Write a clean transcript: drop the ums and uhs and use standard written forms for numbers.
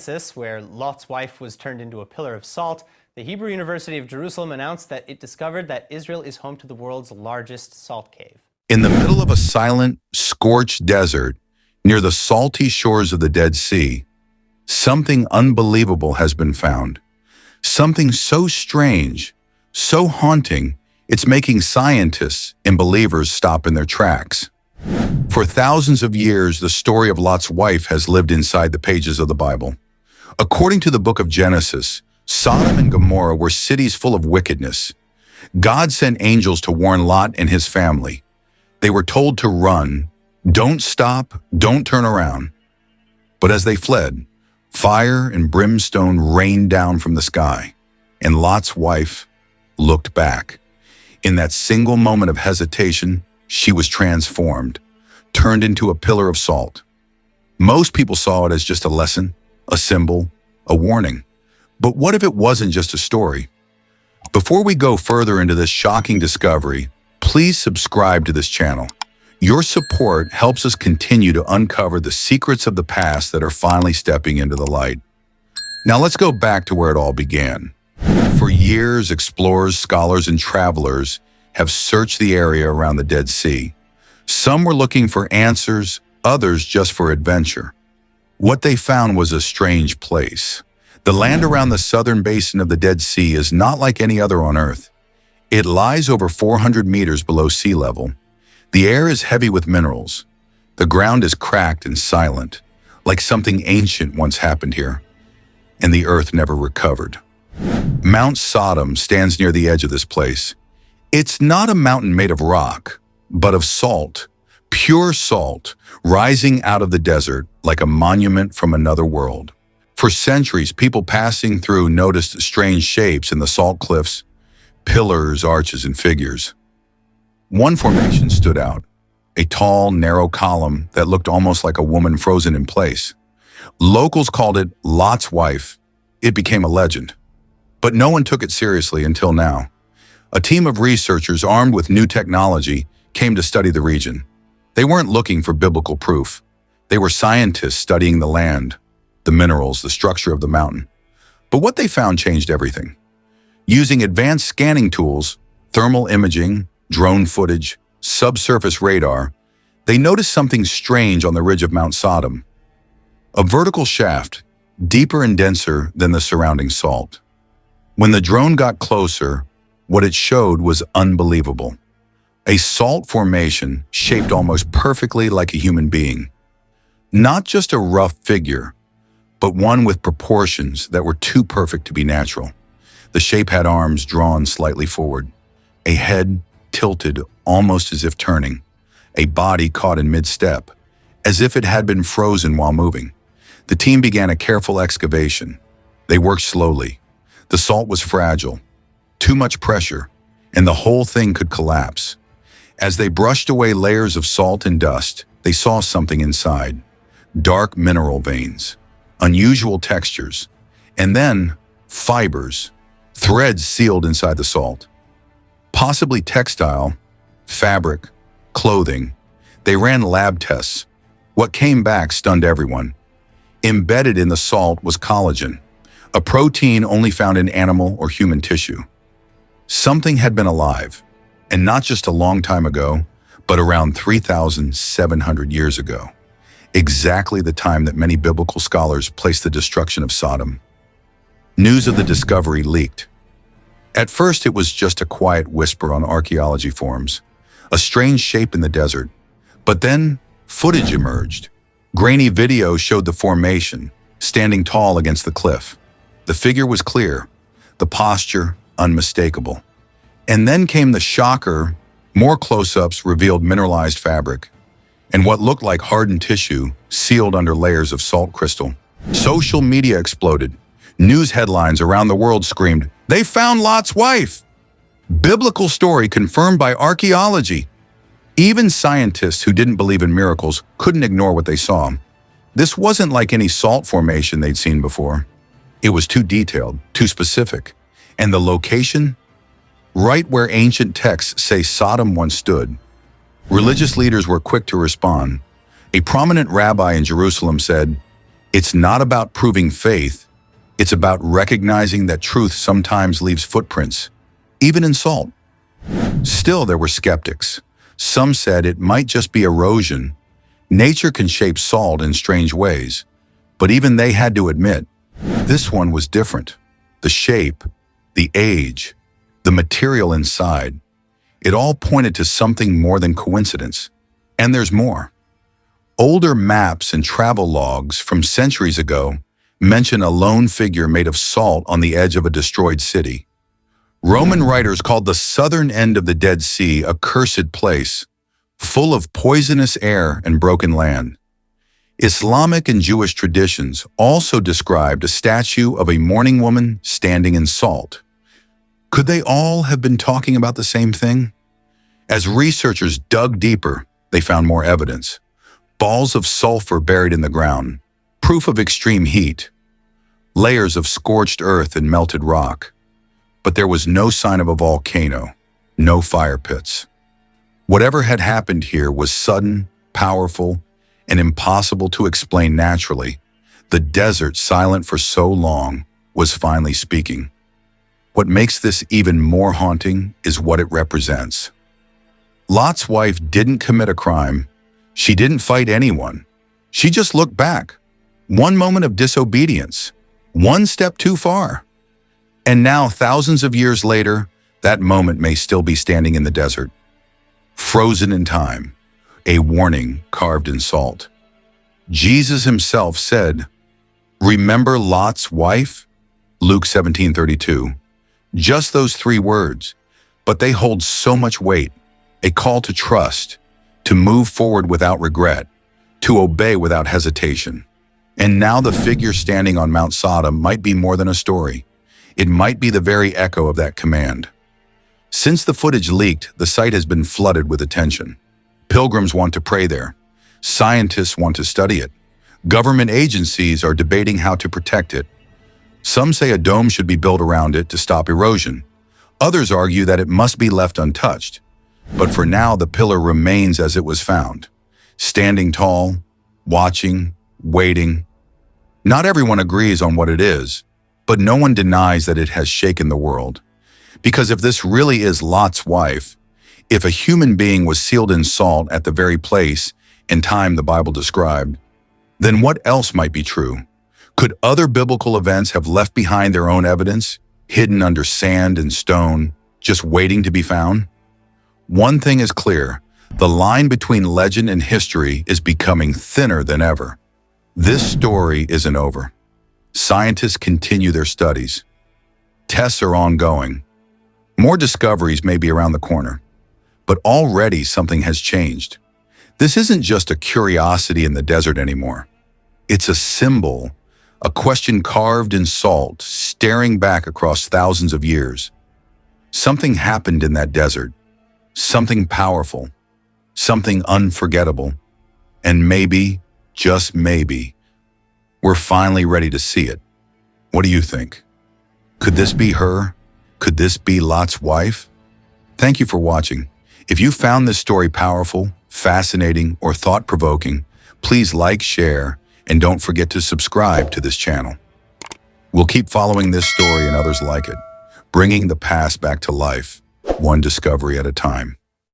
Genesis, where Lot's wife was turned into a pillar of salt, the Hebrew University of Jerusalem announced that it discovered that Israel is home to the world's largest salt cave. In the middle of a silent, scorched desert, near the salty shores of the Dead Sea, something unbelievable has been found. Something so strange, so haunting, it's making scientists and believers stop in their tracks. For thousands of years, the story of Lot's wife has lived inside the pages of the Bible. According to the book of Genesis, Sodom and Gomorrah were cities full of wickedness. God sent angels to warn Lot and his family. They were told to run, don't stop, don't turn around. But as they fled, fire and brimstone rained down from the sky, and Lot's wife looked back. In that single moment of hesitation, she was transformed, turned into a pillar of salt. Most people saw it as just a lesson, a symbol, a warning. But what if it wasn't just a story? Before we go further into this shocking discovery, please subscribe to this channel. Your support helps us continue to uncover the secrets of the past that are finally stepping into the light. Now let's go back to where it all began. For years, explorers, scholars, and travelers have searched the area around the Dead Sea. Some were looking for answers, others just for adventure. What they found was a strange place. The land around the southern basin of the Dead Sea is not like any other on Earth. It lies over 400 meters below sea level. The air is heavy with minerals. The ground is cracked and silent, like something ancient once happened here, and the earth never recovered. Mount Sodom stands near the edge of this place. It's not a mountain made of rock, but of salt, pure salt, rising out of the desert like a monument from another world. For centuries, people passing through noticed strange shapes in the salt cliffs, pillars, arches, and figures. One formation stood out, a tall, narrow column that looked almost like a woman frozen in place. Locals called it Lot's wife. It became a legend. But no one took it seriously until now. A team of researchers armed with new technology came to study the region. They weren't looking for biblical proof. They were scientists studying the land, the minerals, the structure of the mountain. But what they found changed everything. Using advanced scanning tools, thermal imaging, drone footage, subsurface radar, they noticed something strange on the ridge of Mount Sodom. A vertical shaft, deeper and denser than the surrounding salt. When the drone got closer, what it showed was unbelievable. A salt formation shaped almost perfectly like a human being. Not just a rough figure, but one with proportions that were too perfect to be natural. The shape had arms drawn slightly forward, a head tilted almost as if turning, a body caught in mid-step, as if it had been frozen while moving. The team began a careful excavation. They worked slowly. The salt was fragile, too much pressure, and the whole thing could collapse. As they brushed away layers of salt and dust, they saw something inside. Dark mineral veins, unusual textures, and then fibers, threads sealed inside the salt. Possibly textile, fabric, clothing. They ran lab tests. What came back stunned everyone. Embedded in the salt was collagen, a protein only found in animal or human tissue. Something had been alive, and not just a long time ago, but around 3,700 years ago. Exactly the time that many biblical scholars placed the destruction of Sodom. News of the discovery leaked. At first, it was just a quiet whisper on archaeology forums, a strange shape in the desert. But then, footage emerged. Grainy video showed the formation, standing tall against the cliff. The figure was clear, the posture unmistakable. And then came the shocker. More close-ups revealed mineralized fabric, and what looked like hardened tissue sealed under layers of salt crystal. Social media exploded. News headlines around the world screamed, "They found Lot's wife!" Biblical story confirmed by archaeology. Even scientists who didn't believe in miracles couldn't ignore what they saw. This wasn't like any salt formation they'd seen before. It was too detailed, too specific. And the location? Right where ancient texts say Sodom once stood. Religious leaders were quick to respond. A prominent rabbi in Jerusalem said, It's not about proving faith. It's about recognizing that truth sometimes leaves footprints, even in salt. Still, there were skeptics. Some said it might just be erosion. Nature can shape salt in strange ways. But even they had to admit, this one was different. The shape, the age, the material inside, it all pointed to something more than coincidence. And there's more. Older maps and travel logs from centuries ago mention a lone figure made of salt on the edge of a destroyed city. Roman writers called the southern end of the Dead Sea a cursed place, full of poisonous air and broken land. Islamic and Jewish traditions also described a statue of a mourning woman standing in salt. Could they all have been talking about the same thing? As researchers dug deeper, they found more evidence. Balls of sulfur buried in the ground, proof of extreme heat, layers of scorched earth and melted rock. But there was no sign of a volcano, no fire pits. Whatever had happened here was sudden, powerful, and impossible to explain naturally. The desert, silent for so long, was finally speaking. What makes this even more haunting is what it represents. Lot's wife didn't commit a crime. She didn't fight anyone. She just looked back. One moment of disobedience. One step too far. And now, thousands of years later, that moment may still be standing in the desert. Frozen in time. A warning carved in salt. Jesus himself said, "Remember Lot's wife?" Luke 17:32. Just those 3 words, but they hold so much weight. A call to trust, to move forward without regret, to obey without hesitation. And now the figure standing on Mount Sodom might be more than a story. It might be the very echo of that command. Since the footage leaked, the site has been flooded with attention. Pilgrims want to pray there. Scientists want to study it. Government agencies are debating how to protect it. Some say a dome should be built around it to stop erosion. Others argue that it must be left untouched. But for now, the pillar remains as it was found, standing tall, watching, waiting. Not everyone agrees on what it is, but no one denies that it has shaken the world. Because if this really is Lot's wife, if a human being was sealed in salt at the very place and time the Bible described, then what else might be true? Could other biblical events have left behind their own evidence, hidden under sand and stone, just waiting to be found? One thing is clear, the line between legend and history is becoming thinner than ever. This story isn't over. Scientists continue their studies. Tests are ongoing. More discoveries may be around the corner. But already something has changed. This isn't just a curiosity in the desert anymore. It's a symbol, a question carved in salt, staring back across thousands of years. Something happened in that desert. Something powerful. Something unforgettable. And maybe, just maybe, we're finally ready to see it. What do you think? Could this be her? Could this be Lot's wife? Thank you for watching. If you found this story powerful, fascinating, or thought-provoking, please like, share, and don't forget to subscribe to this channel. We'll keep following this story and others like it, bringing the past back to life, one discovery at a time.